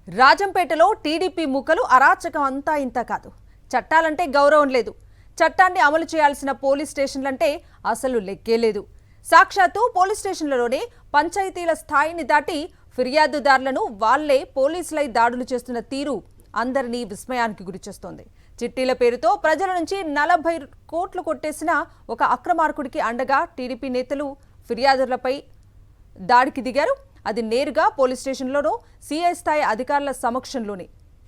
రాజంపేటలో TDP మూకలు అరాచకం అంతా ఇంత కాదు. చట్టాలంటే గౌరవం లేదు. చట్టాన్ని అమలు చేయాల్సిన పోలీస్ స్టేషన్లంటే అసలు లెక్కే లేదు. సాక్షాత్తు పోలీస్ స్టేషన్లలోనే పంచాయతీల స్థాయిని దాటి ఫిర్యాదుదారులను వాళ్లే పోలీసులై దాడులు చేస్తున్న తీరు అందరినీ విస్మయానికి గురిచేస్తోంది. చిట్టీల పేరుతో ప్రజల నుంచి 40 కోట్లు కొట్టేసిన ఒక అక్రమార్కుడికి అండగా టీడీపీ నేతలు ఫిర్యాదులపై దాడికి దిగారు. అది నేరుగా పోలీస్ స్టేషన్లోనూ సీఐ స్థాయి అధికారుల సమక్షంలోనే.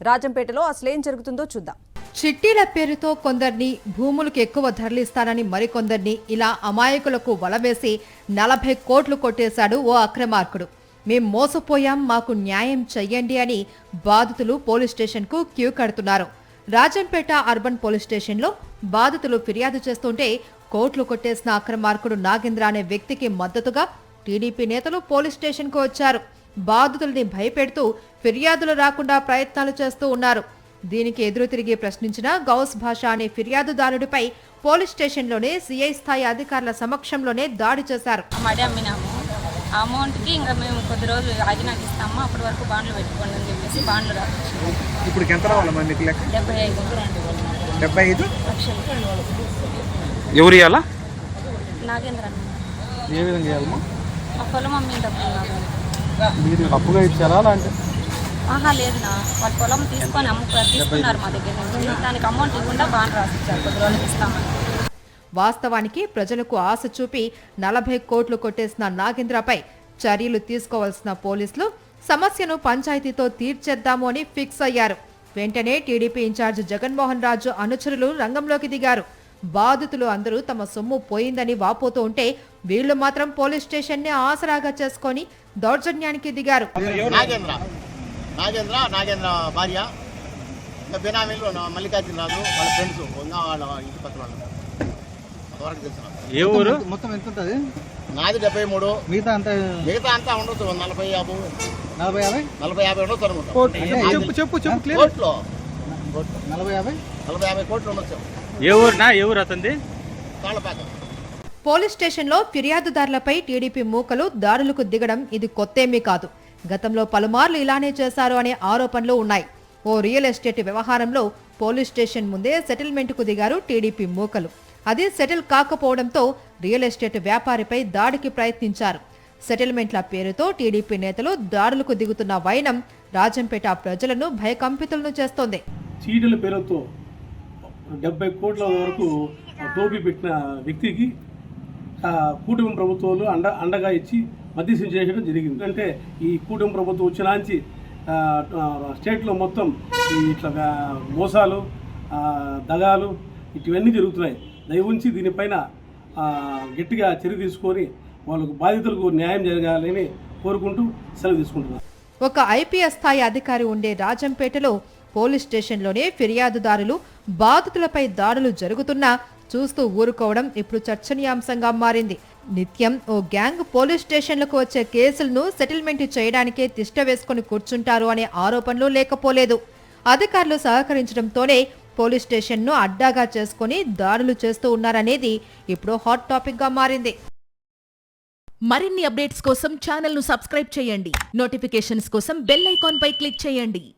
రాజంపేటలో అసలేం జరుగుతుందో చూద్దాం. చిట్టీల పేరుతో కొందరిని భూములకు ఎక్కువ ధరలిస్తానని మరికొందరిని ఇలా అమాయకులకు వలవేసి 40 కోట్లు కొట్టేశాడు ఓ అక్రమార్కుడు. మేం మోసపోయాం, మాకు న్యాయం చెయ్యండి అని బాధితులు పోలీస్ స్టేషన్కు క్యూ కడుతున్నారు. రాజంపేట అర్బన్ పోలీస్ స్టేషన్లో బాధితులు ఫిర్యాదు చేస్తుంటే కోట్లు కొట్టేసిన అక్రమార్కుడు నాగేంద్ర అనే వ్యక్తికి మద్దతుగా టీడీపీ నేతలు పోలీస్ స్టేషన్కు వచ్చారు. బాధితుల్ని భయపెడుతూ ఫిర్యాదులు రాకుండా ప్రయత్నాలు చేస్తూ ఉన్నారు. దీనికి ఎదురు తిరిగి ప్రశ్నించిన గౌస్ భాష అనే ఫిర్యాదుదారుడిపై పోలీస్ స్టేషన్లోనే సీఐ స్థాయి అధికారుల సమక్షంలోనే దాడి చేశారు. అమౌంట్కి ఇంకా మేము కొద్ది రోజులు ఆగినాక ఇస్తాము, అప్పటి వరకు బాండ్లు పెట్టుకోండి అని చెప్పేసి బాండ్లు రావచ్చు. ఇప్పుడు ఎంత రావాలి మీకు లెక్క? 75 లక్షలు. ఎవరు ఇవ్వాలా? నాగేంద్ర. ఏ విధంగా చేయాలమ్మా? ఆ పొలం అమ్మి డబ్బులు మీరు అప్పుగా ఇచ్చారా అంటే? లేదు నా వాళ్ళ పొలం తీసుకొని తీసుకున్నారు మా దగ్గర నుంచి. దానికి అమౌంట్ ఇవ్వకుండా బాండ్ రాసిచ్చారు, కొద్ది రోజులు ఇస్తామని. వాస్తవానికి ప్రజలకు ఆశ చూపి 40 కోట్లు కొట్టేసిన నాగేంద్రపై చర్యలు తీసుకోవాల్సిన పోలీసులు సమస్యను పంచాయతీతో తీర్చేద్దాము అని ఫిక్స్ అయ్యారు. వెంటనే టీడీపీ ఇన్ఛార్జ్ జగన్మోహన్ రాజు అనుచరులు రంగంలోకి దిగారు. బాధితులు అందరూ తమ సొమ్ము పోయిందని వాపోతూ ఉంటే వీళ్లు మాత్రం పోలీస్ స్టేషన్ ని ఆసరాగా చేసుకుని దౌర్జన్యానికి దిగారు. నాగేంద్ర భార్య బినామీలు మల్లికార్జున రాజు వాళ్ళ ఫ్రెండ్స్ వాళ్ళ ఇంటి పక్కన వాళ్ళకి తెలుసు. ఏ ఊరు? మొత్తం ఎంత ఉంటుంది? నాది 73. మిగతా అంతా ఉండొచ్చు 40-50 ఉండొచ్చు అనుకుంటా. చెప్పు కోట్లు 40-50 కోట్లు ఉండొచ్చు. ఏ ఊరు అతనిది? తాళ్ళపాక. పోలీస్ స్టేషన్లో ఫిర్యాదుదారులపై టీడీపీ మూకలు దాడులకు దిగడం ఇది కొత్తేమీ కాదు. గతంలో పలుమార్లు ఇలానే చేశారు అనే ఆరోపణలు ఉన్నాయి. ఓ రియల్ ఎస్టేట్ వ్యవహారంలో పోలీస్ స్టేషన్ ముందే సెటిల్మెంట్కు దిగారు టీడీపీ మూకలు. అది సెటిల్ కాకపోవడంతో రియల్ ఎస్టేట్ వ్యాపారిపై దాడికి ప్రయత్నించారు. సెటిల్మెంట్ల పేరుతో టీడీపీ నేతలు దాడులకు దిగుతున్న వైనం రాజంపేట ప్రజలను భయకంపితులను చేస్తోంది. చీటీల పేరుతో 70 కోట్ల వరకు టోపీ పెట్టిన వ్యక్తికి కూటమి ప్రభుత్వాలు అండగా ఇచ్చి మధ్యస్థం చేయడం జరిగింది. అంటే ఈ కూటమి ప్రభుత్వం వచ్చినాంచి స్టేట్లో మొత్తం ఇట్లా మోసాలు, దగాలు ఇటువన్నీ జరుగుతున్నాయి. దయవుంచి దీనిపైన గట్టిగా చర్య తీసుకొని వాళ్ళకు బాధితులకు న్యాయం జరగాలని కోరుకుంటూ సెలవు తీసుకుంటున్నారు. ఒక ఐపీఎస్ స్థాయి అధికారి ఉండే రాజంపేటలో పోలీస్ స్టేషన్లోనే ఫిర్యాదుదారులు బాధితులపై దాడులు జరుగుతున్నా చూస్తూ ఊరుకోవడం ఇప్పుడు చర్చనీయాంశంగా మారింది. నిత్యం ఓ గ్యాంగ్ పోలీస్ స్టేషన్లకు వచ్చే కేసులను సెటిల్మెంట్ చేయడానికే తిష్ట వేసుకుని కూర్చుంటారు అనే ఆరోపణలు లేకపోలేదు. అధికారులు సహకరించడంతోనే పోలీస్ స్టేషన్ను అడ్డాగా చేసుకుని దాడులు చేస్తూ ఉన్నారనేది ఇప్పుడు హాట్ టాపిక్ గా మారింది. మరిన్ని అప్డేట్స్ కోసం ఛానల్ ను సబ్స్క్రైబ్ చేయండి. నోటిఫికేషన్స్ కోసం బెల్ ఐకాన్ పై క్లిక్ చేయండి.